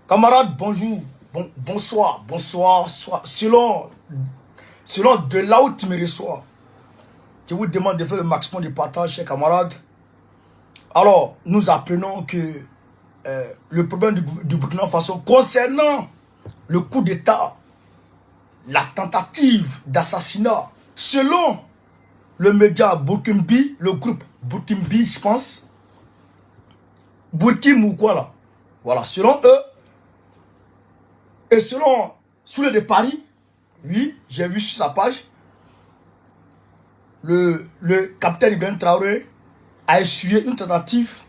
Camarades, bonjour, bonsoir, selon de là où tu me reçois, je vous demande de faire le maximum de partage, chers camarades. Alors, nous apprenons que le problème du Burkina Faso concernant le coup d'État, la tentative d'assassinat, selon le média Burkinbi, le groupe Burkinbi, je pense, Burkim ou quoi là, voilà, selon eux, et selon Soule de Paris, oui, j'ai vu sur sa page, le capitaine Ibrahim Traoré a essuyé une tentative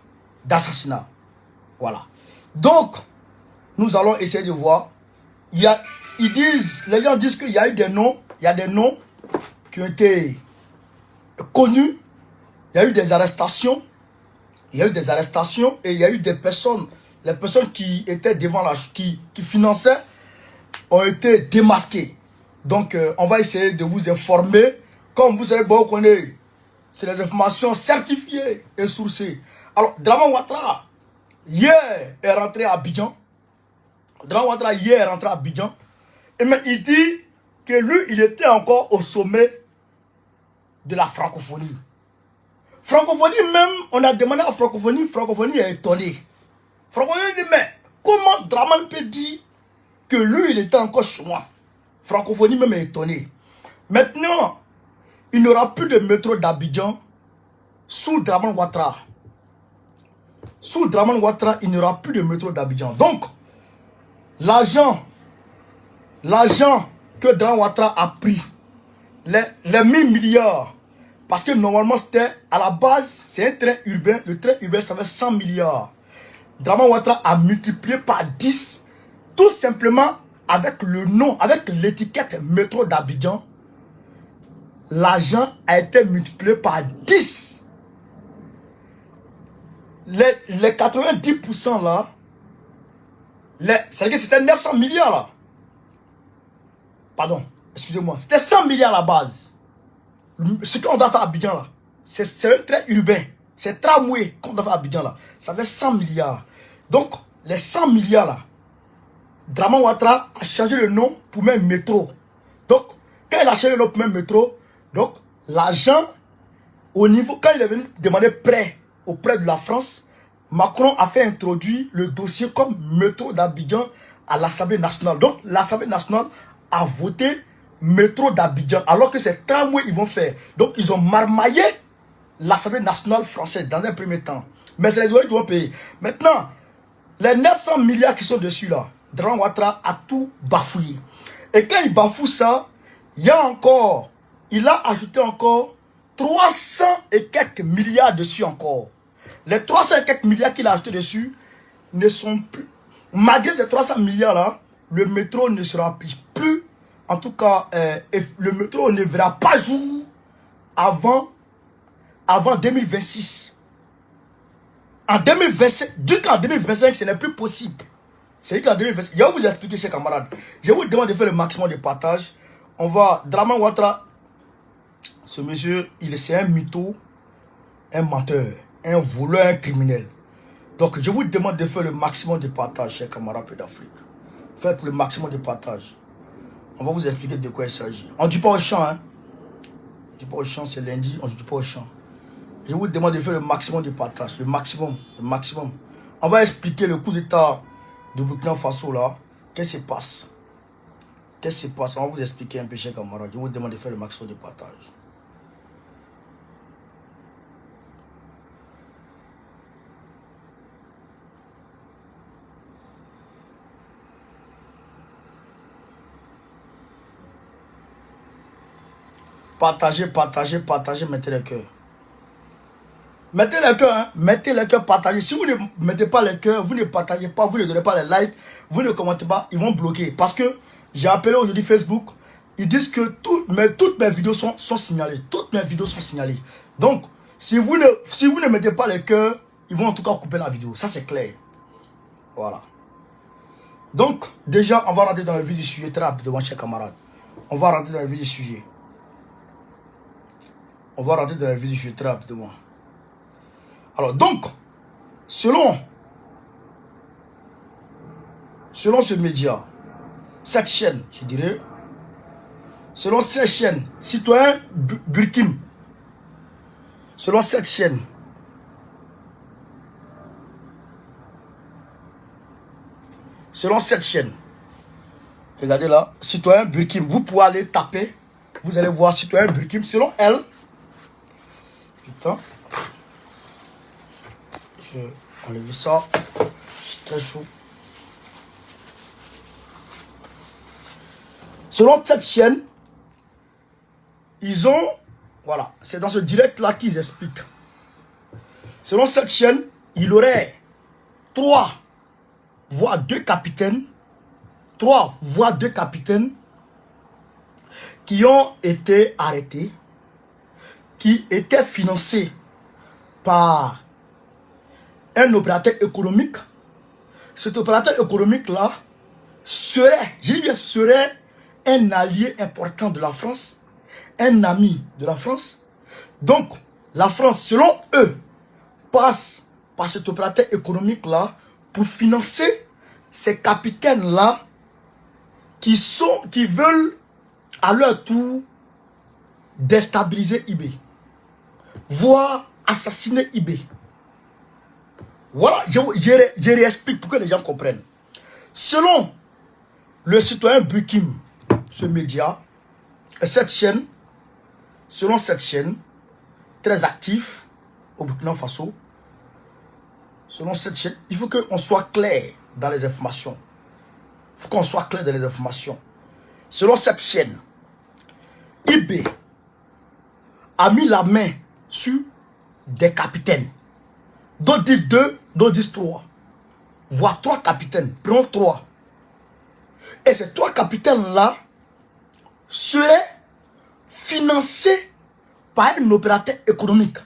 d'assassinat. Voilà. Donc, nous allons essayer de voir. Les gens disent qu'il y a eu des noms, il y a des noms qui ont été connus, il y a eu des arrestations, et il y a eu des personnes, les personnes qui étaient devant qui finançaient, ont été démasquées. Donc, on va essayer de vous informer. Comme vous savez, bon, c'est les informations certifiées et sourcées. Alors, Draman Ouattara, hier, est rentré à Abidjan. Et mais il dit que lui, il était encore au sommet de la francophonie. Francophonie même, on a demandé à francophonie est étonné. Francophonie dit, mais comment Draman peut dire que lui, il était encore chez moi? Francophonie même est étonné. Maintenant, il n'y aura plus de métro d'Abidjan sous Draman Ouattara. Sous Draman Ouattara, il n'y aura plus de métro d'Abidjan. Donc, l'argent que Draman Ouattara a pris, les 1000 milliards, parce que normalement c'était, à la base, c'est un train urbain, le train urbain ça fait 100 milliards. Draman Ouattara a multiplié par 10, tout simplement avec le nom, avec l'étiquette métro d'Abidjan. L'argent a été multiplié par 10. Les 90% là, c'est-à-dire que c'était 900 milliards là. Pardon, excusez-moi. C'était 100 milliards à la base. Ce qu'on doit faire à Abidjan là, c'est un train urbain. C'est tramway qu'on doit faire à Abidjan là. Ça fait 100 milliards. Donc, les 100 milliards là, Draman Ouattara a changé le nom pour même métro. Donc, quand il a changé le nom pour même métro, donc l'argent, au niveau, quand il est venu demander prêt auprès de la France, Macron a fait introduire le dossier comme métro d'Abidjan à l'Assemblée nationale. Donc, l'Assemblée nationale a voté métro d'Abidjan, alors que c'est tramway ils vont faire. Donc, ils ont marmaillé l'Assemblée nationale française dans un premier temps. Mais c'est les Ouvriers qui vont payer. Maintenant, les 900 milliards qui sont dessus là, Draman Ouattara a tout bafouillé. Et quand il bafoue ça, il a ajouté encore 300 et quelques milliards dessus encore. Les 300 et quelques milliards qu'il a ajouté dessus ne sont plus. Malgré ces 300 milliards là, le métro ne sera plus. En tout cas, le métro ne verra pas jour avant 2026. En 2025, du qu'en 2025, ce n'est plus possible. C'est qu'en 2025, je vais vous expliquer, chers camarades. Je vous demande de faire le maximum de partage. Draman Ouattara, ce monsieur, c'est un mytho, un menteur, un voleur, un criminel. Donc, je vous demande de faire le maximum de partage, chers camarades d'Afrique. Faites le maximum de partage. On va vous expliquer de quoi il s'agit. On ne dit pas au champ, hein. On ne dit pas au champ, c'est lundi, on ne dit pas au champ. Je vous demande de faire le maximum de partage, le maximum. On va expliquer le coup d'état de Burkina Faso là. Qu'est-ce qui se passe? On va vous expliquer un peu, chers camarades. Je vous demande de faire le maximum de partage. Partagez, mettez les cœurs. Mettez les cœurs, hein. Mettez les cœurs, partagez. Si vous ne mettez pas les cœurs, vous ne partagez pas, vous ne donnez pas les likes, vous ne commentez pas, ils vont bloquer. Parce que j'ai appelé aujourd'hui Facebook, ils disent que toutes mes vidéos sont signalées. Toutes mes vidéos sont signalées. Donc, si vous ne mettez pas les cœurs, ils vont en tout cas couper la vidéo. Ça, c'est clair. Voilà. Donc, déjà, on va rentrer dans le vif du sujet très rapidement, chers camarades. On va rentrer dans le vif du sujet. Très rapidement. Alors donc, selon selon ce média, cette chaîne, je dirais, selon cette chaîne, citoyen Burkim, selon cette chaîne, regardez là, citoyen Burkim, vous pouvez aller taper, vous allez voir citoyen Burkim, selon elle, putain, je enlève ça, je suis très chaud. Selon cette chaîne, ils ont, voilà, c'est dans ce direct-là qu'ils expliquent. Selon cette chaîne, il aurait 3 voire 2 capitaines, 3 voire 2 capitaines qui ont été arrêtés, qui étaient financés par un opérateur économique. Cet opérateur économique-là serait, je dis bien serait, un allié important de la France, un ami de la France. Donc, la France, selon eux, passe par cet opérateur économique-là pour financer ces capitaines-là qui veulent à leur tour déstabiliser eBay, voire assassiner eBay. Voilà, je réexplique pour que les gens comprennent. Selon le citoyen Burkim, ce média, cette chaîne, selon cette chaîne, très actif au Burkina Faso, selon cette chaîne, il faut qu'on soit clair dans les informations. Il faut qu'on soit clair dans les informations. Selon cette chaîne, eBay a mis la main sur des capitaines. D'autres disent 2, d'autres disent 3. Voire 3 capitaines. Prenons 3. Et ces 3 capitaines-là seraient financés par un opérateur économique.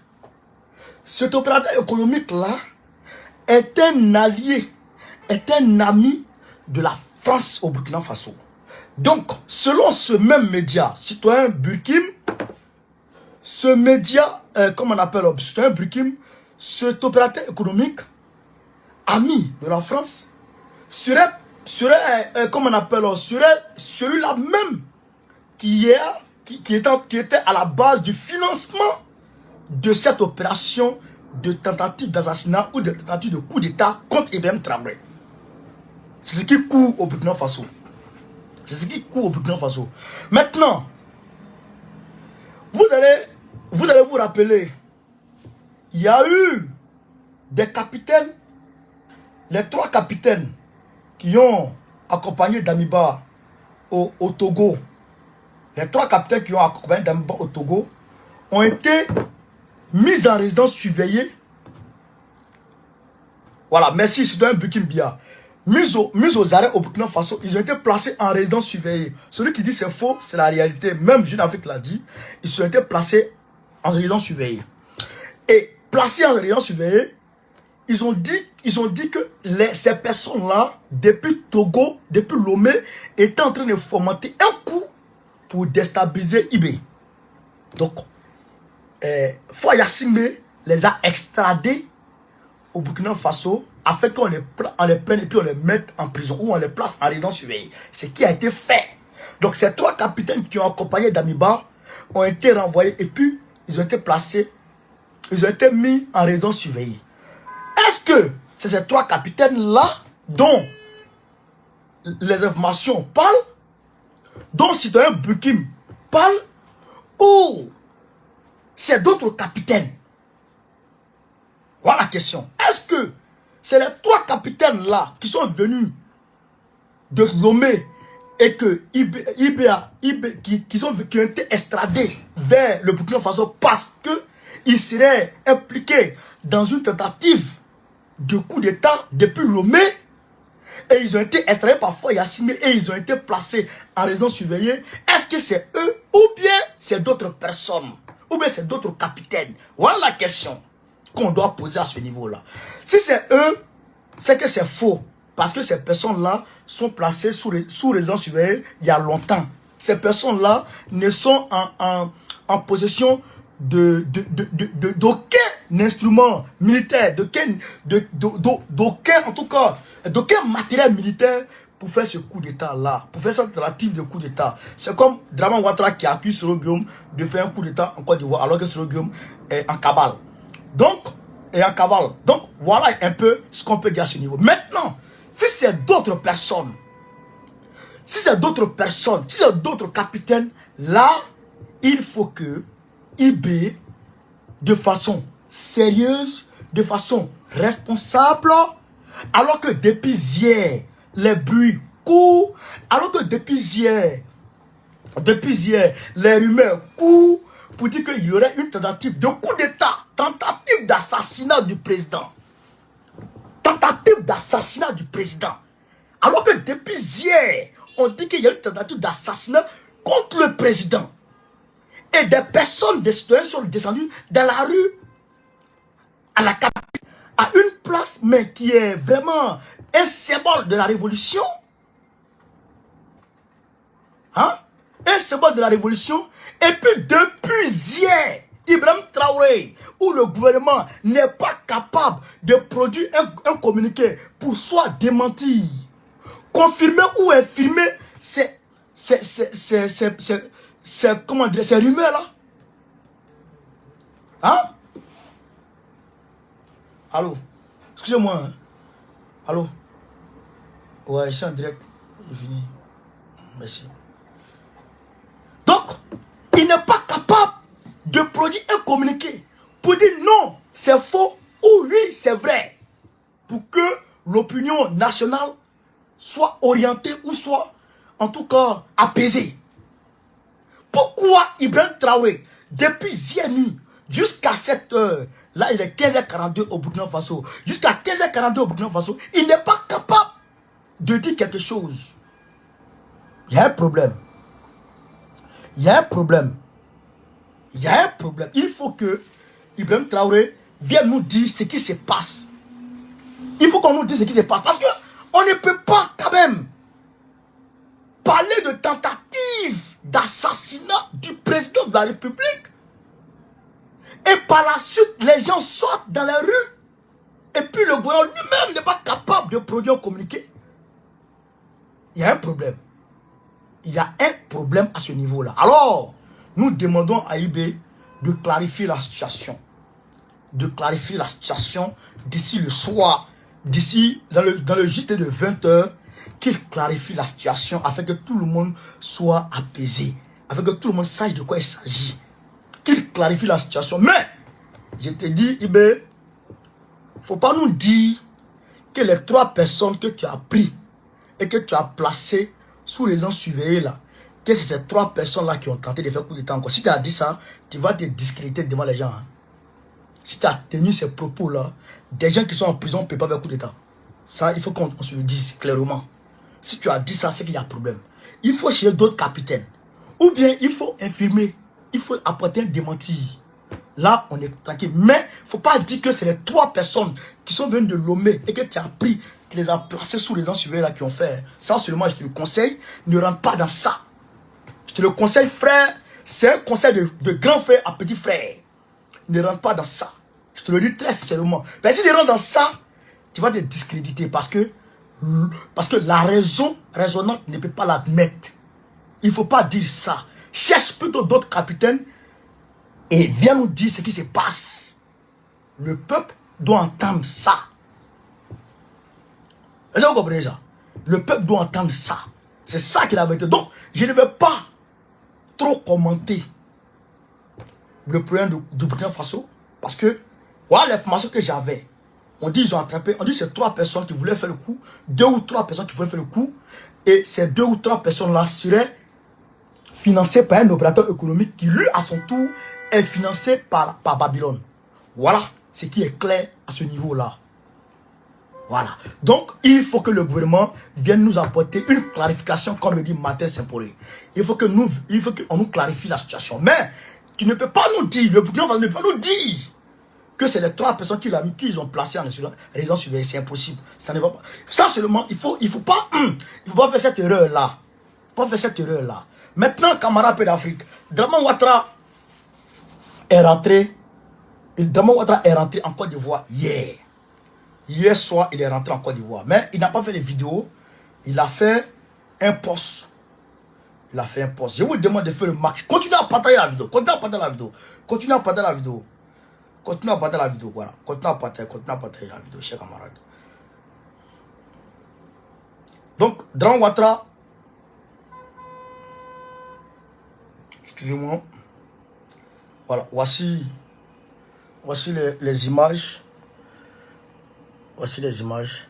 Cet opérateur économique-là est un allié, est un ami de la France au Burkina Faso. Donc, selon ce même média, citoyen Burkim, ce média, comment on appelle, citoyen Burkim, cet opérateur économique, ami de la France, serait comment on appelle, serait celui-là même qui était à la base du financement de cette opération de tentative d'assassinat ou de tentative de coup d'État contre Ibrahim Traoré. C'est ce qui court au Burkina Faso. C'est ce qui court au Burkina Faso. Maintenant, vous allez vous rappeler, il y a eu des capitaines, les 3 capitaines qui ont accompagné Damiba au Togo. Les 3 capitaines qui ont accompagné Damiba au Togo ont été mis en résidence surveillée. Voilà, merci, c'est un Burkina Bia. Mis aux arrêts au Burkina Faso, ils ont été placés en résidence surveillée. Celui qui dit c'est faux, c'est la réalité. Même Jeune Afrique l'a dit. Ils ont été placés en résidence surveillée. Et placés en résidence surveillée, ils ont dit que ces personnes-là, depuis Togo, depuis Lomé, étaient en train de fomenter un coup pour déstabiliser eBay. Donc, Foya Singbe les a extradés au Burkina Faso afin qu'on les prenne et puis on les mette en prison ou on les place en résidence surveillée. Ce qui a été fait. Donc, ces 3 capitaines qui ont accompagné Damiba ont été renvoyés et puis ils ont été placés, ils ont été mis en résidence surveillée. Est-ce que c'est ces 3 capitaines-là dont les informations parlent, dont citoyen Burkim parle, ou c'est d'autres capitaines? Voilà la question. Est-ce que c'est les 3 capitaines-là qui sont venus de Lomé et qui ont été extradés vers le Burkina Faso parce qu'ils seraient impliqués dans une tentative de coup d'État depuis Lomé, et ils ont été extradés par Foya Singbe et ils ont été placés en résidence surveillée? Est-ce que c'est eux ou bien c'est d'autres personnes? Ou bien c'est d'autres capitaines? Voilà la question qu'on doit poser à ce niveau-là. Si c'est eux, c'est que c'est faux. Parce que ces personnes-là sont placées sous résidence surveillée il y a longtemps. Ces personnes-là ne sont en possession d'aucun instrument militaire, d'aucun, en tout cas, d'aucun matériel militaire pour faire ce coup d'état-là, pour faire cette tentative de coup d'état. C'est comme Draman Ouattara qui accuse Soro Guillaume de faire un coup d'état en Côte d'Ivoire, alors que Soro Guillaume est en cavale. Donc, voilà un peu ce qu'on peut dire à ce niveau. Maintenant, si c'est d'autres personnes, si c'est d'autres capitaines, là, il faut que IB, de façon sérieuse, de façon responsable, alors que depuis hier, les bruits courent, alors que depuis hier, les rumeurs courent pour dire qu'il y aurait une tentative de coup d'état, tentative d'assassinat du président. Tentative d'assassinat du président. Alors que depuis hier, on dit qu'il y a une tentative d'assassinat contre le président. Et des personnes, des citoyens sont descendus dans la rue, à la capitale, à une place, mais qui est vraiment un symbole de la révolution. Hein? Un symbole de la révolution. Et puis depuis hier, Ibrahim Traoré, où le gouvernement n'est pas capable de produire un communiqué pour soit démentir, confirmer ou infirmer comment dire, ces rumeurs-là. Hein? Allô? Excusez-moi. Hein? Allô? Ouais, je suis en direct. Je finis. Merci. Donc, il n'est pas capable de produire un communiqué pour dire non, c'est faux ou oui, c'est vrai. Pour que l'opinion nationale soit orientée ou soit, en tout cas, apaisée. Pourquoi Ibrahim Traoré, depuis hier nuit, jusqu'à cette heure, là il est 15h42 au Burkina Faso, jusqu'à 15h42 au Burkina Faso, il n'est pas capable de dire quelque chose? Il y a un problème. Il y a un problème. Il y a un problème. Il faut que Ibrahim Traoré vienne nous dire ce qui se passe. Il faut qu'on nous dise ce qui se passe. Parce qu'on ne peut pas quand même parler de tentative d'assassinat du président de la République. Et par la suite, les gens sortent dans les rues. Et puis le gouvernement lui-même n'est pas capable de produire un communiqué. Il y a un problème. Il y a un problème à ce niveau-là. Alors, nous demandons à IB de clarifier la situation. De clarifier la situation d'ici le soir, d'ici dans le JT de 20h, qu'il clarifie la situation afin que tout le monde soit apaisé, afin que tout le monde sache de quoi il s'agit. Qu'il clarifie la situation. Mais, je te dis, IB, il ne faut pas nous dire que les 3 personnes que tu as pris et que tu as placées sous les gens surveillés là, que c'est ces 3 personnes-là qui ont tenté de faire coup d'état encore. Si tu as dit ça, tu vas te discréditer devant les gens. Hein. Si tu as tenu ces propos-là, des gens qui sont en prison ne peuvent pas faire coup d'état. Ça, il faut qu'on se le dise clairement. Si tu as dit ça, c'est qu'il y a un problème. Il faut chercher d'autres capitaines. Ou bien, il faut infirmer. Il faut apporter un démenti. Là, on est tranquille. Mais, il ne faut pas dire que c'est les 3 personnes qui sont venues de Lomé et que tu as pris, qui les a placés sous les gens surveillés là qui ont fait. Ça, seulement, je te le conseille, ne rentre pas dans ça. Je te le conseille, frère. C'est un conseil de grand frère à petit frère. Ne rentre pas dans ça. Je te le dis très sincèrement. Mais si tu rentres dans ça, tu vas te discréditer parce que la raison raisonnante ne peut pas l'admettre. Il ne faut pas dire ça. Cherche plutôt d'autres capitaines et viens nous dire ce qui se passe. Le peuple doit entendre ça. Est-ce que vous comprenez ça? Le peuple doit entendre ça. C'est ça qu'il avait été. Donc, je ne vais pas trop commenter le problème du Burkina Faso parce que voilà l'information que j'avais. On dit ils ont attrapé, on dit c'est 3 personnes qui voulaient faire le coup, 2 ou 3 personnes qui voulaient faire le coup, et ces 2 ou 3 personnes-là seraient financées par un opérateur économique qui, lui, à son tour, est financé par Babylone. Voilà ce qui est clair à ce niveau-là. Voilà. Donc, il faut que le gouvernement vienne nous apporter une clarification, comme le dit Martin Saint-Paulé. Il faut qu'on nous clarifie la situation. Mais, tu ne peux pas nous dire, le gouvernement ne peut pas nous dire que c'est les 3 personnes qu'ils ont placées en résidence surveillée. C'est impossible. Ça ne va pas. Ça seulement, il faut pas faire cette erreur-là. Il faut pas faire cette erreur-là. Maintenant, camarades d'Afrique, Draman Ouattara est rentré, Draman Ouattara est rentré en Côte d'Ivoire hier. Hier soir, il est rentré en Côte d'Ivoire. Mais il n'a pas fait de vidéo. Il a fait un post. Il a fait un post. Je vous demande de faire le max. Continuez à partager la vidéo. Continuez à partager la vidéo. Continuez à partager la vidéo. Continuez à partager la vidéo. Voilà. Continuez à partager la vidéo, chers camarades. Donc, Draman Ouattara. Excusez-moi. Voilà. Voici les images. Voici les images.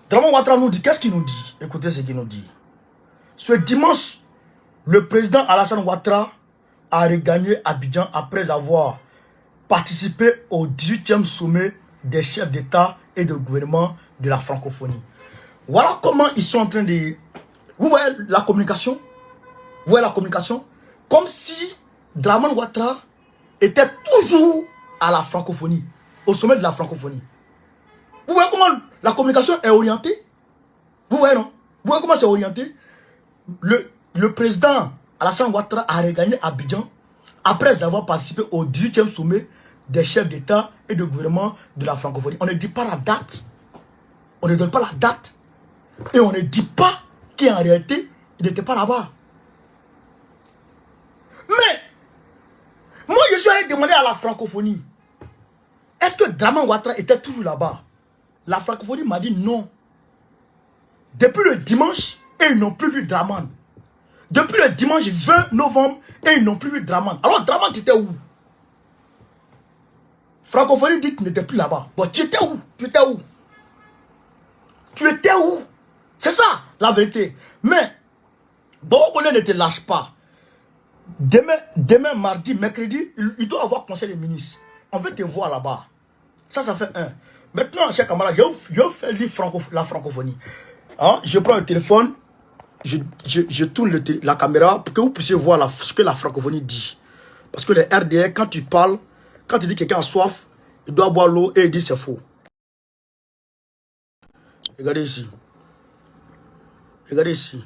Draman Ouattara nous dit, qu'est-ce qu'il nous dit? Écoutez ce qu'il nous dit. Ce dimanche, le président Alassane Ouattara a regagné Abidjan après avoir participé au 18e sommet des chefs d'État et de gouvernement de la francophonie. Voilà comment ils sont en train de... Vous voyez la communication? Vous voyez la communication? Comme si Draman Ouattara était toujours à la francophonie, au sommet de la francophonie. Vous voyez comment la communication est orientée? Vous voyez, non? Vous voyez comment c'est orienté? Le président Alassane Ouattara a regagné Abidjan après avoir participé au 18e sommet des chefs d'État et de gouvernement de la francophonie. On ne dit pas la date. On ne donne pas la date. Et on ne dit pas qu'en réalité, il n'était pas là-bas. Mais, moi je suis allé demander à la francophonie, est-ce que Draman Ouattara était toujours là-bas? La francophonie m'a dit non. Depuis le dimanche, et ils n'ont plus vu Draman. Depuis le dimanche 20 novembre, et ils n'ont plus vu Draman. Alors Draman, tu étais où? Francophonie dit que tu n'étais plus là-bas. Bon, tu étais où? Tu étais où? Tu étais où? C'est ça, la vérité. Mais, bon, on ne te lâche pas. Demain, mardi, mercredi, il doit avoir conseil des ministres. On veut te voir là-bas. Ça fait un. Maintenant, chers camarades, je fais lire la francophonie. Hein? Je prends le téléphone, je tourne la caméra pour que vous puissiez voir ce que la francophonie dit. Parce que les RDR, quand tu parles, quand tu dis que quelqu'un a soif, il doit boire l'eau et il dit c'est faux. Regardez ici. Regardez ici.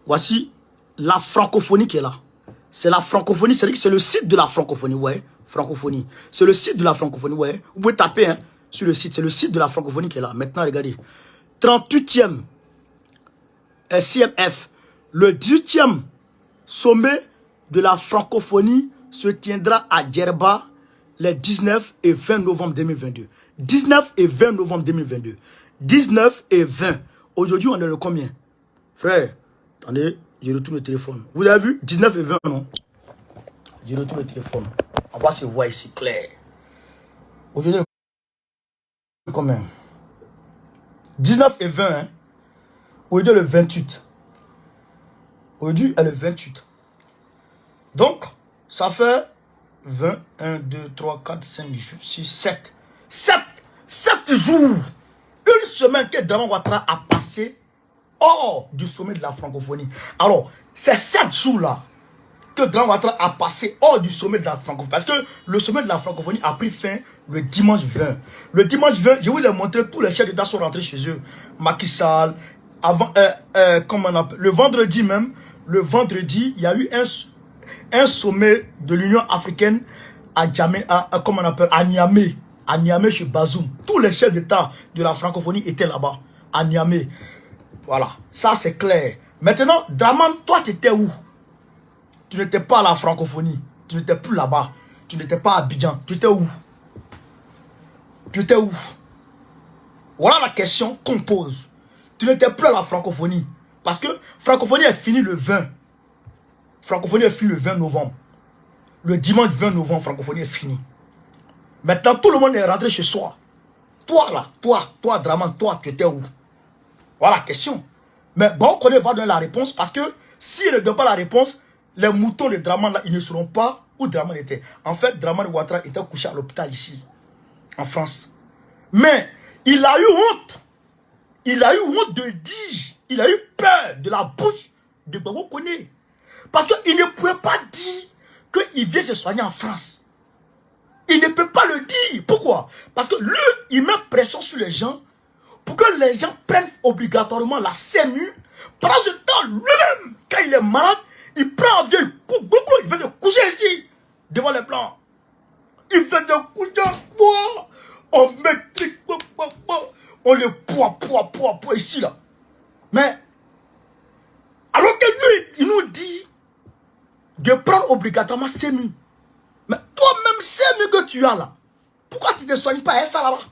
Voici la francophonie qui est là. C'est la francophonie, c'est-à-dire que c'est le site de la francophonie, ouais. Francophonie. C'est le site de la francophonie, ouais. Vous pouvez taper hein, sur le site, c'est le site de la francophonie qui est là. Maintenant, regardez. 38e CMF, le 18e sommet de la francophonie se tiendra à Djerba les 19 et 20 novembre 2022. 19 et 20 novembre 2022. 19 et 20. Aujourd'hui, on est le combien? Frère, attendez, je retourne le téléphone. Vous avez vu? 19 et 20, non? Je retourne le téléphone. On va se voir ici, clair. Aujourd'hui, combien? 19 et 20, hein? Aujourd'hui, le 28. Aujourd'hui est le 28. Donc, ça fait 20, 1, 2, 3, 4, 5, 6, 7. 7 jours. Une semaine que Draman Ouattara a passé hors du sommet de la francophonie. Alors, c'est 7 jours-là que Draman Ouattara a passé hors du sommet de la francophonie. Parce que le sommet de la francophonie a pris fin le dimanche 20. Le dimanche 20, je vous ai montré, tous les chefs d'État sont rentrés chez eux. Macky Sall, avant, comment on appelle, le vendredi même, il y a eu un sommet de l'Union africaine à Niamey. À Niamey chez Bazoum. Tous les chefs d'État de la francophonie étaient là-bas. À Niamey. Voilà. Ça, c'est clair. Maintenant, Draman, toi, tu étais où? Tu n'étais pas à la francophonie. Tu n'étais plus là-bas. Tu n'étais pas à Abidjan. Tu étais où? Tu étais où? Voilà la question qu'on pose. Tu n'étais plus à la francophonie. Parce que francophonie est finie le 20. Francophonie est finie le 20 novembre. Le dimanche 20 novembre, francophonie est finie. Maintenant, tout le monde est rentré chez soi. Toi là, toi Draman, toi, tu étais où? Voilà la question. Mais bon, on va donner la réponse parce que s'il ne donne pas la réponse, les moutons de Draman là, ils ne sauront pas où Draman était. En fait, Draman Ouattara était couché à l'hôpital ici, en France. Mais il a eu honte. Il a eu honte de dire. Il a eu peur de la bouche de Babo Koné. Parce qu'il ne pouvait pas dire qu'il vient se soigner en France. Il ne peut pas le dire. Pourquoi? Parce que lui, il met pression sur les gens pour que les gens prennent obligatoirement la CMU. Pendant ce temps, lui-même, quand il est malade, Il prend un vieux, il fait se coucher ici, devant les blancs. Il fait se coucher, on met, on le poids, ici, là. Mais, alors que lui, il nous dit de prendre obligatoirement sémi. Mais toi-même, sémi que tu as là, pourquoi tu ne te soignes pas à ça là-bas?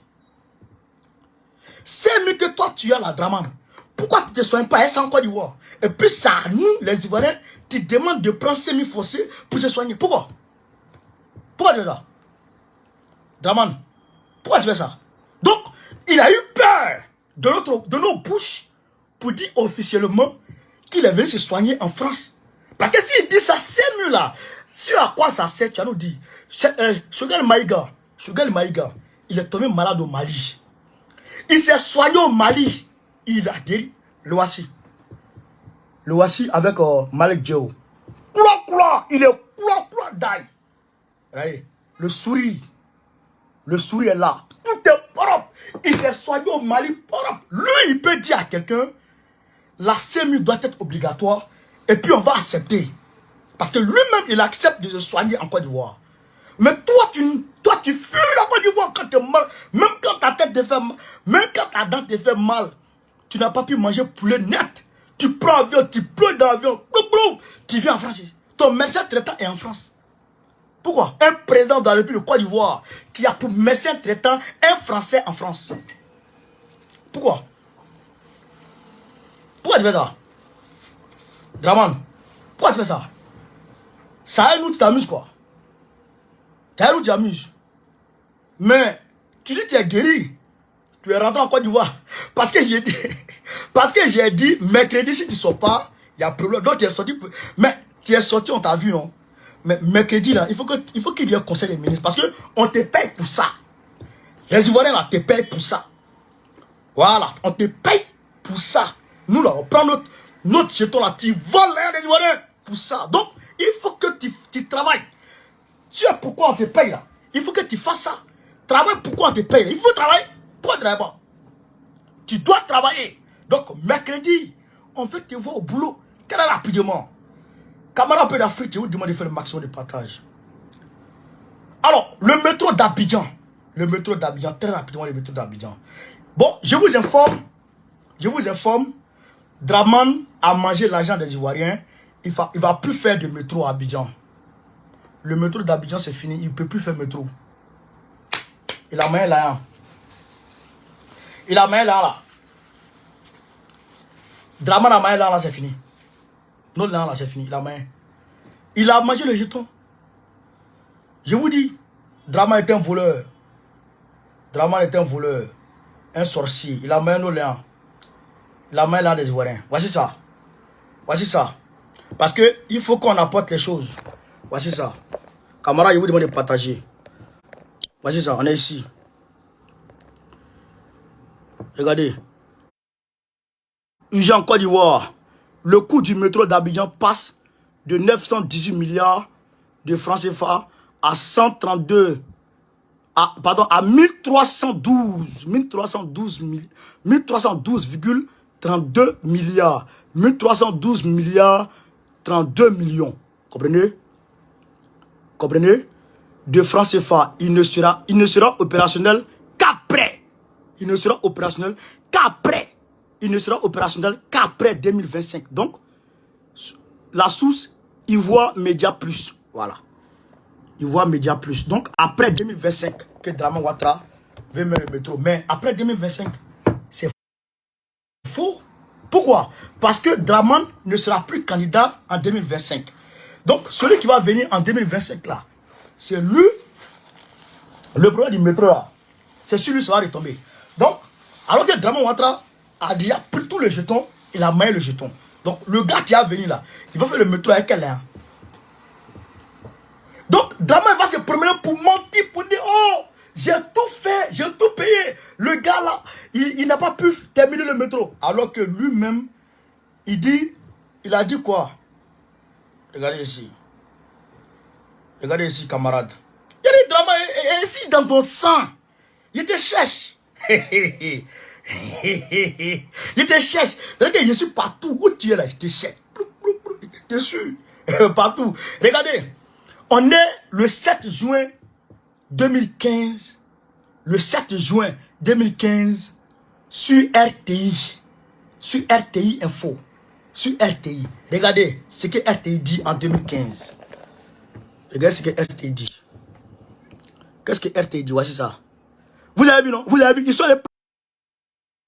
Sémi que toi tu as là, Draman, pourquoi tu ne te soignes pas à ça en Côte d'Ivoire? Et puis ça, nous, les Ivoiriens, tu demandes de prendre sémi forcé pour se soigner. Pourquoi? Pourquoi tu fais ça? Draman, pourquoi tu fais ça? Donc, il a eu peur de nos bouches pour dire officiellement qu'il est venu se soigner en France. Parce que s'il dit ça, c'est mieux là. Sur à quoi ça sert, tu vas nous dire. Choguel Maïga, il est tombé malade au Mali. Il s'est soigné au Mali. Il a guéri. Le voici avec Malik Djeo. Il est d'ail. Regardez, le sourire est là. Tout est propre. Il s'est soigné au Mali propre. Lui, il peut dire à quelqu'un, la sémi doit être obligatoire et puis on va accepter. Parce que lui-même, il accepte de se soigner en Côte d'Ivoire. Mais toi, tu fuis la Côte d'Ivoire quand tu es mal. Même quand ta tête te fait mal, même quand ta dent te fait mal, tu n'as pas pu manger poulet net. Tu prends l'avion, tu pleures dans l'avion, tu viens en France. Ton médecin traitant est en France. Pourquoi? Un président de la République de Côte d'Ivoire qui a pour médecin traitant un Français en France. Pourquoi? Pourquoi tu fais ça? Draman, pourquoi tu fais ça? Ça nous, tu t'amuses quoi? Ça nous, tu t'amuses. Mais tu dis que tu es guéri. Tu es rentré en Côte d'Ivoire. Parce que j'ai dit, mercredi, si tu ne sors pas, il y a problème. Donc tu es sorti. Mais tu es sorti, on t'a vu, non? Mais mercredi, là, il faut qu'il y ait un conseil des ministres. Parce qu'on te paye pour ça. Les Ivoiriens, là, te payent pour ça. Voilà, on te paye pour ça. Nous, là, on prend notre jeton, là, tu voles les Ivoiriens pour ça. Donc, il faut que tu travailles. Tu sais pourquoi on te paye, là? Il faut que tu fasses ça. Travaille, pourquoi on te paye? Il faut travailler. Pourquoi tu ne travailles pas? Tu dois travailler. Donc, mercredi, on veut te voir au boulot. Très rapidement. Camarades peu d'Afrique, je vous demande de faire le maximum de partage. Alors, le métro d'Abidjan. Très rapidement, le métro d'Abidjan. Bon, je vous informe, Draman a mangé l'argent des Ivoiriens. Il va plus faire de métro à Abidjan. Le métro d'Abidjan, c'est fini. Il ne peut plus faire métro. Il a main là. Draman a main là, c'est fini. Non, là, c'est fini. Il a mangé le jeton. Je vous dis, Draman est un voleur. Un sorcier. Il a main là. Il a main là des Ivoiriens. Voici ça. Parce que il faut qu'on apporte les choses. Voici ça. Camarades, je vous demande de partager. Voici ça, on est ici. Regardez. Urgent Côte d'Ivoire. Le coût du métro d'Abidjan passe de 918 milliards de francs CFA à 1312,32 milliards. 1312 milliards 32 millions. Comprenez? De francs CFA. Il ne sera opérationnel qu'après. Il ne sera opérationnel qu'après 2025. Donc, la source, Ivoire Média Plus. Voilà. Ivoire Média Plus. Donc, après 2025, que Draman Ouattara veut mettre le métro. Mais après 2025, c'est faux. Pourquoi? Parce que Draman ne sera plus candidat en 2025. Donc, celui qui va venir en 2025 là, c'est lui, le problème du métro là. C'est celui qui va retomber. Donc, alors que Draman Ouattara a déjà pris tous les jetons, il a maillé le jeton. Donc, le gars qui a venu là, il va faire le métro avec elle. Hein. Donc, Draman va se promener pour mentir, pour dire, oh, j'ai tout fait, j'ai tout payé. Le gars là, il n'a pas pu terminer le métro. Alors que lui-même, il a dit quoi? Regardez ici, camarade. Il dit, Draman est ici dans ton sang. Il te cherche. Il te cherche. Je suis partout où tu es là, je te cherche. T'es sûr? Partout. Regardez, on est le 7 juin 2015. Le 7 juin 2015 sur RTI. Sur RTI Info. Sur RTI. Regardez ce que RTI dit en 2015. Regardez ce que RTI dit. Qu'est-ce que RTI dit? Voici ça. Vous avez vu, non? Vous avez vu, ils sont les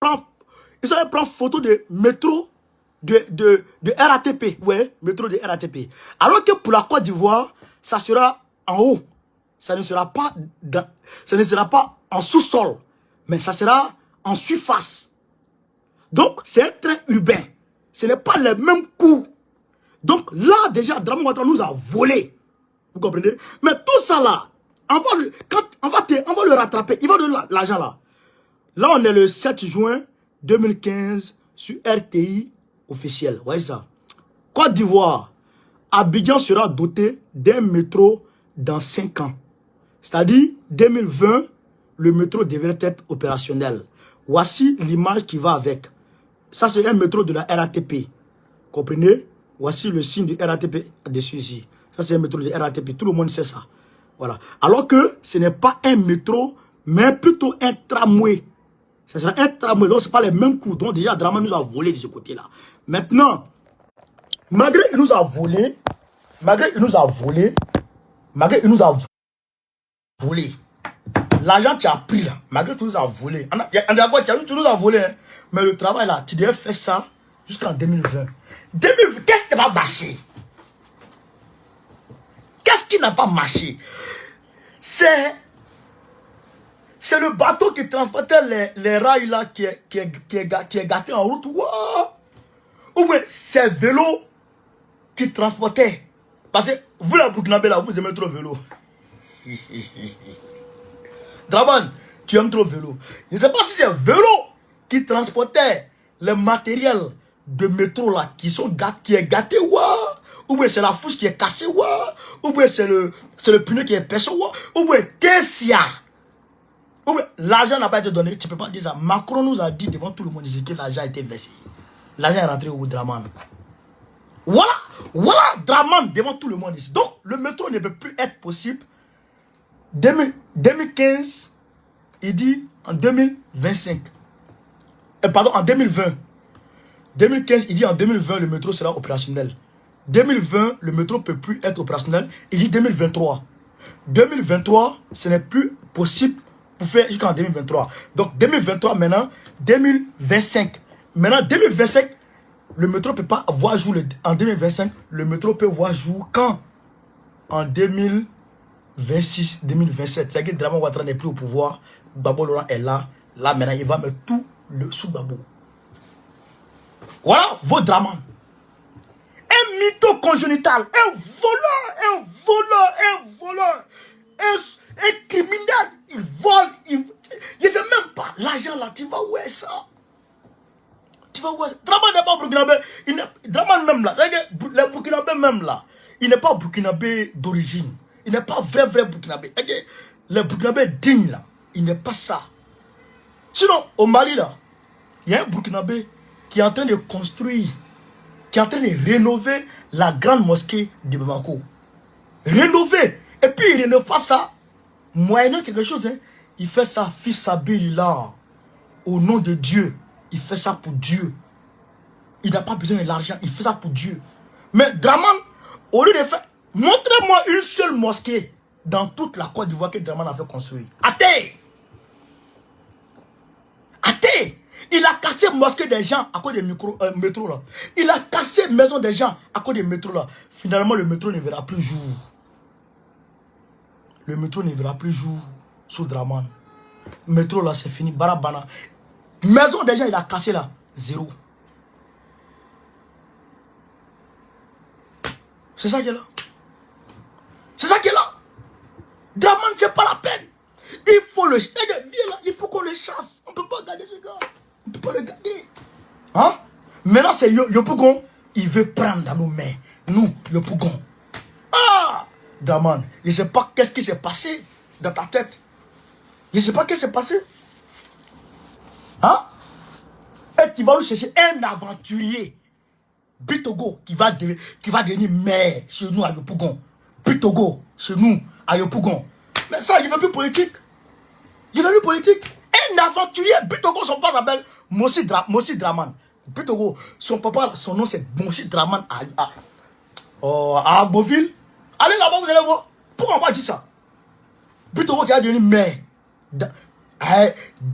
prendre photo de métro de RATP. Ouais, métro de RATP. Alors que pour la Côte d'Ivoire, ça sera en haut. Ça ne sera pas en sous-sol, mais ça sera en surface. Donc, c'est un train urbain. Ce n'est pas le même coût. Donc, là, déjà, Dramane Ouattara nous a volé. Vous comprenez? Mais tout ça là, on va le rattraper. Il va donner l'argent là. Là, on est le 7 juin 2015 sur RTI officiel. Vous voyez ça? Côte d'Ivoire, Abidjan sera doté d'un métro dans 5 ans. C'est-à-dire, 2020, le métro devrait être opérationnel. Voici l'image qui va avec. Ça, c'est un métro de la RATP. Comprenez? Voici le signe du RATP dessus ici. Ça, c'est un métro de RATP. Tout le monde sait ça. Voilà. Alors que ce n'est pas un métro, mais plutôt un tramway. Ce sera un tramway. Donc, ce n'est pas les mêmes coûts. Donc, déjà, Dramane nous a volé de ce côté-là. Maintenant, malgré qu'il nous a volé, l'argent tu as pris là, malgré tu nous as volé. Tu nous as volé, hein? Mais le travail là, tu devais faire ça jusqu'en 2020. 2020, qu'est-ce qui va marcher? Qu'est-ce qui n'a pas marché? C'est le bateau qui transportait les rails là qui est gâté en route. Wow. Ou bien c'est vélo qui transportait. Parce que vous, la Burkinabé, là, vous aimez trop vélo. Dramane, tu aimes trop vélo. Je ne sais pas si c'est vélo qui transportait le matériel de métro là, qui est gâté, wow. Ou bien c'est la fourche qui est cassée, wow. Ou bien c'est le pneu qui est percé, wow. Ou bien qu'est-ce qu'il y a? Ou bien l'argent n'a pas été donné, tu ne peux pas dire ça. Macron nous a dit devant tout le monde que l'argent a été versé. L'argent est rentré au Dramane. Voilà Dramane devant tout le monde ici. Donc, le métro ne peut plus être possible. 2015, il dit en 2025. Pardon, en 2020. 2015, il dit en 2020, le métro sera opérationnel. 2020, le métro ne peut plus être opérationnel. Il dit 2023. 2023, ce n'est plus possible pour faire jusqu'en 2023. Donc, 2023 maintenant, 2025. Maintenant, 2025, le métro ne peut pas voir jour en 2025. Le métro peut voir jour quand? En 2026, 2027. C'est-à-dire que Dramane Ouattara n'est plus au pouvoir. Gbagbo Laurent est là. Là, maintenant, il va mettre tout sous Gbagbo. Voilà vos Dramane. Un mytho congénital. Un voleur. Un criminel. Il vole. Je ne sais même pas. L'argent là, tu vas où est ça? Tu vas voir, Dramane n'est pas burkinabé. Dramane même là, les burkinabés même là, il n'est pas burkinabé d'origine. Il n'est pas vrai burkinabé. Les burkinabés dignes là, il n'est pas ça. Sinon, au Mali là, il y a un burkinabé qui est en train de construire, qui est en train de rénover la grande mosquée de Bamako. Rénover. Et puis il ne rénove pas ça, moyennant quelque chose. Hein. Il fait ça, fils Sabilillah, au nom de Dieu. Il fait ça pour Dieu. Il n'a pas besoin de l'argent. Il fait ça pour Dieu. Mais Dramane, au lieu de faire... Montrez-moi une seule mosquée dans toute la Côte d'Ivoire que Dramane a fait construire. Athée. Il a cassé mosquée des gens à cause des métros là. Il a cassé maison des gens à cause des métros là. Finalement, le métro ne verra plus jour. Le métro ne verra plus jour sous Dramane. Métro là, c'est fini. Barabana. Maison des gens, il a cassé là. 0. C'est ça qui est là. C'est ça qui est là. Dramane, c'est pas la peine. Il faut le chasser. Il faut qu'on le chasse. On ne peut pas garder ce gars. On ne peut pas le garder. Hein? Maintenant, c'est Yopougon. Il veut prendre dans nos mains. Nous, Yopougon. Ah! Dramane, je ne sais pas qu'est-ce qui s'est passé dans ta tête. Je ne sais pas qu'est-ce qui s'est passé. Hein? Et tu vas nous chercher un aventurier Bitogo qui va devenir maire chez nous à Yopougon. Bitogo, chez nous à Yopougon. Mais ça, il ne veut plus politique. Il ne veut plus politique. Un aventurier, Bitogo, son papa s'appelle Mossi Draman. Bitogo, son papa, son nom c'est Mossi Draman à Agboville. Allez là-bas, vous allez voir. Pourquoi on pas dit ça? Bitogo qui a devenu maire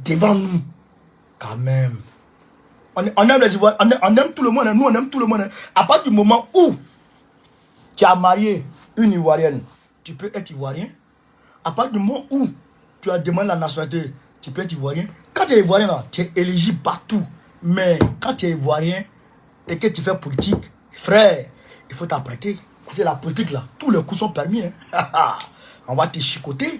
devant nous. Quand même. On aime les Ivoiriens, on aime tout le monde, nous on aime tout le monde. À partir du moment où tu as marié une Ivoirienne, tu peux être Ivoirien. À partir du moment où tu as demandé la nationalité, tu peux être Ivoirien. Quand tu es Ivoirien, là, tu es éligible partout. Mais quand tu es Ivoirien et que tu fais politique, frère, il faut t'apprêter. Parce que la politique, là, tous les coups sont permis. Hein. On va te chicoter.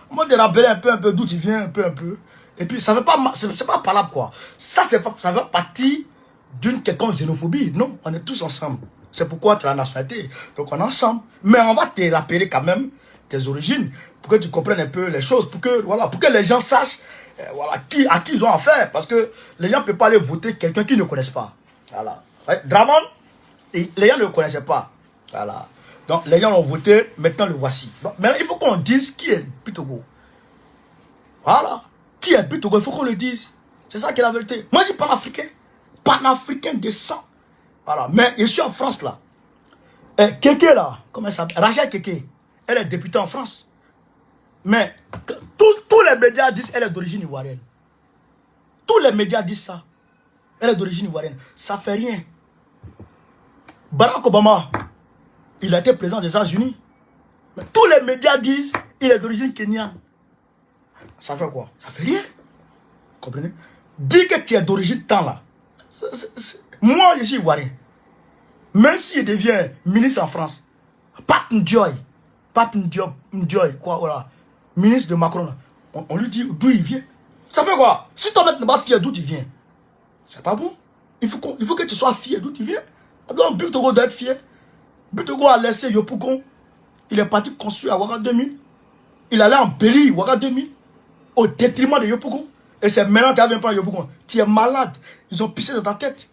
On va te rappeler un peu d'où tu viens, un peu. Et puis, ça ne fait pas, c'est pas parlable, quoi. Ça fait partie d'une quelconque xénophobie. Non, on est tous ensemble. C'est pourquoi tu as la nationalité. Donc, on est ensemble. Mais on va te rappeler quand même tes origines pour que tu comprennes un peu les choses. Pour que les gens sachent à qui ils ont affaire. Parce que les gens ne peuvent pas aller voter quelqu'un qu'ils ne connaissent pas. Voilà. Ouais, Draman, les gens ne le connaissaient pas. Voilà. Donc, les gens l'ont voté. Maintenant, le voici. Donc, maintenant, il faut qu'on dise qui est Bitogo. Voilà. Qui est Bitogo, il faut qu'on le dise. C'est ça qui est la vérité. Moi, je suis panafricain. Panafricain de sang. Voilà. Mais je suis en France, là. Kéké, là. Comment elle s'appelle? Rachel Kéké. Elle est députée en France. Mais tous les médias disent qu'elle est d'origine ivoirienne. Tous les médias disent ça. Elle est d'origine ivoirienne. Ça fait rien. Barack Obama, il a été président des États-Unis. Mais tous les médias disent qu'il est d'origine kenyane. Ça fait quoi? Ça fait rien. Comprenez? Dis que tu es d'origine tant là. Moi, je suis ivoirien. Même si je deviens ministre en France, Pat Ndioy, quoi, voilà, ministre de Macron, là, on lui dit d'où il vient. Ça fait quoi? Si ton mec n'est pas fier d'où tu viens, c'est pas bon. Il faut que tu sois fier d'où tu viens. Donc, Bitogo doit être fier. Bitogo a laissé Yopougon. Il est parti construire à Ouaga 2000. Il allait embellir Ouaga 2000 au détriment de Yopougon. Et c'est maintenant que tu viens prendre Yopougon. Tu es malade. Ils ont pissé dans ta tête.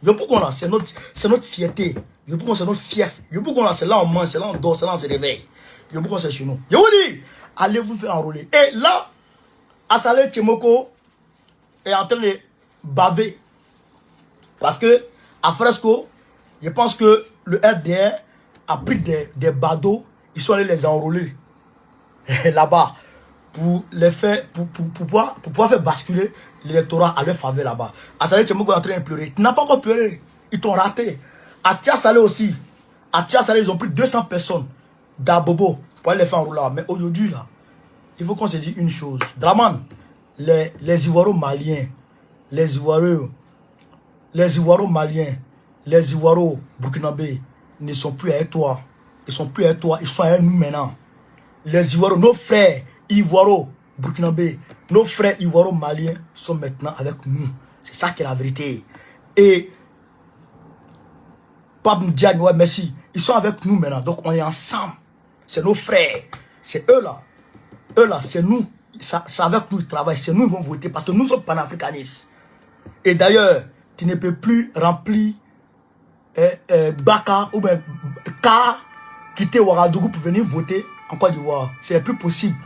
Yopougon là, c'est notre fierté. Yopougon c'est notre fief. Yopougon là, c'est là on mange, c'est là on dort, c'est là on se réveille. Yopougon c'est chez nous. Je vous dis, allez vous faire enrôler. Et là, Assalé Tchemoko est en train de baver. Parce que, à Fresco, je pense que le RDR a pris des badauds. Ils sont allés les enrôler là-bas. Pour les faire, pour pouvoir faire basculer l'électorat à leur faveur là-bas. Assalé Tchemoko est en train de pleurer. Tu n'as pas encore pleuré. Ils t'ont raté. À Tia-Salé aussi. À Tia-Salé, ils ont pris 200 personnes d'Abobo pour aller les faire enrôler. Mais aujourd'hui, là, il faut qu'on se dise une chose. Draman, les Ivoiriens maliens, les Ivoiriens maliens, les Ivoiriens burkinabés ne sont plus avec toi. Ils sont plus avec toi, ils sont avec nous maintenant. Les Ivoiriens, nos frères Ivoiriens burkinabés, nos frères Ivoiriens maliens sont maintenant avec nous. C'est ça qui est la vérité. Et Pape Ndiaye, ouais, merci. Ils sont avec nous maintenant. Donc on est ensemble. C'est nos frères. C'est eux là. Eux là, c'est nous. C'est avec nous qu'ils travaillent. C'est nous qui vont voter parce que nous sommes panafricanistes. Et d'ailleurs, tu ne peux plus remplir Baka ou bien K quitter Ouagadougou pour venir voter en Côte d'Ivoire. C'est plus possible.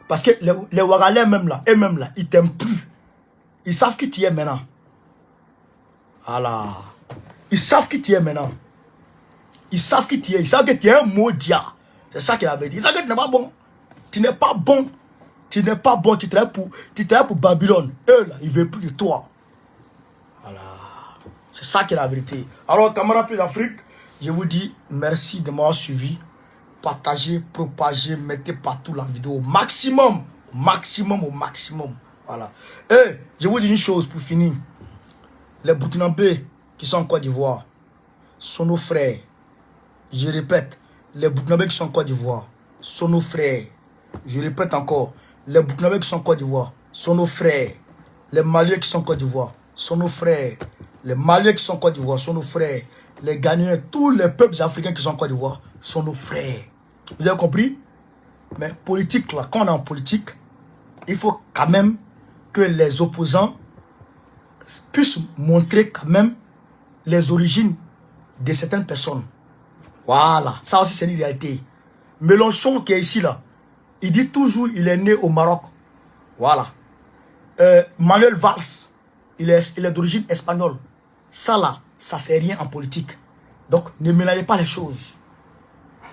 Parce que les Ouagalais même là, eux-mêmes là, ils t'aiment plus. Ils savent qui tu es maintenant. Voilà. Ils savent qui tu es maintenant. Ils savent qui tu es. Ils savent que tu es un maudit. C'est ça qu'il avait dit. Ils savent que tu n'es pas bon. Tu n'es pas bon. Tu n'es pas bon. Tu travailles pour Babylone. Eux là, ils ne veulent plus de toi. Voilà. C'est ça qui est la vérité. Alors, camarades d'Afrique, je vous dis merci de m'avoir suivi. Partagez, propagez, mettez partout la vidéo au maximum. Au maximum. Voilà. Et je vous dis une chose pour finir. Les Burkinabés qui sont en Côte d'Ivoire sont nos frères. Je répète, les Burkinabés qui sont en Côte d'Ivoire sont nos frères. Je répète encore, les Burkinabés qui sont en Côte d'Ivoire sont nos frères. Les Maliens qui sont en Côte d'Ivoire sont nos frères. Les Maliens qui sont en Côte d'Ivoire sont nos frères. Les Ghanéens, tous les peuples africains qui sont en Côte d'Ivoire sont nos frères. Vous avez compris? Mais politique, là, quand on est en politique, il faut quand même que les opposants puissent montrer quand même les origines de certaines personnes. Voilà, ça aussi c'est une réalité. Mélenchon qui est ici là, il dit toujours il est né au Maroc. Voilà. Manuel Valls, il est d'origine espagnole. Ça là, ça fait rien en politique. Donc ne mélangez pas les choses.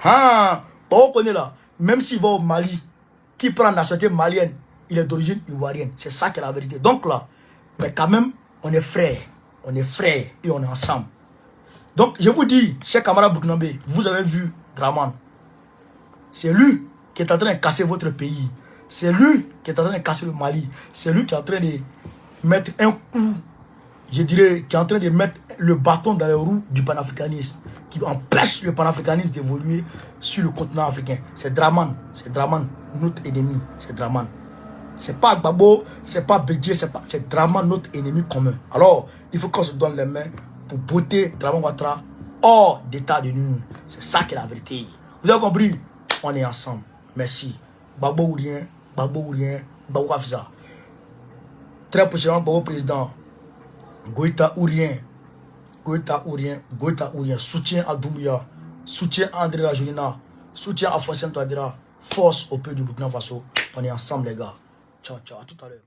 Ah, on connaît là, même s'il va au Mali, qui prend la nationalité malienne, il est d'origine ivoirienne. C'est ça qui est la vérité. Donc là, mais quand même, on est frères. On est frères et on est ensemble. Donc, je vous dis, chers camarades burkinabés, vous avez vu Draman. C'est lui qui est en train de casser votre pays. C'est lui qui est en train de casser le Mali. C'est lui qui est en train de mettre un coup, je dirais, qui est en train de mettre le bâton dans les roues du panafricanisme, qui empêche le panafricanisme d'évoluer sur le continent africain. C'est Draman, notre ennemi. C'est Draman. C'est pas Gbagbo, c'est pas Bédié, c'est Draman, notre ennemi commun. Alors, il faut qu'on se donne les mains pour botter Draman Ouattara hors d'état de nous. C'est ça qui est la vérité. Vous avez compris? On est ensemble. Merci. Gbagbo ou rien, Gbagbo Afisa. Très prochainement, Gbagbo président. Goïta ou rien. Soutien à Doumbouya. Soutien à André Rajoelina. Soutien à Fossien Touadéra. Force au peuple du Burkina Faso. On est ensemble, les gars. Ciao, ciao. À tout à l'heure.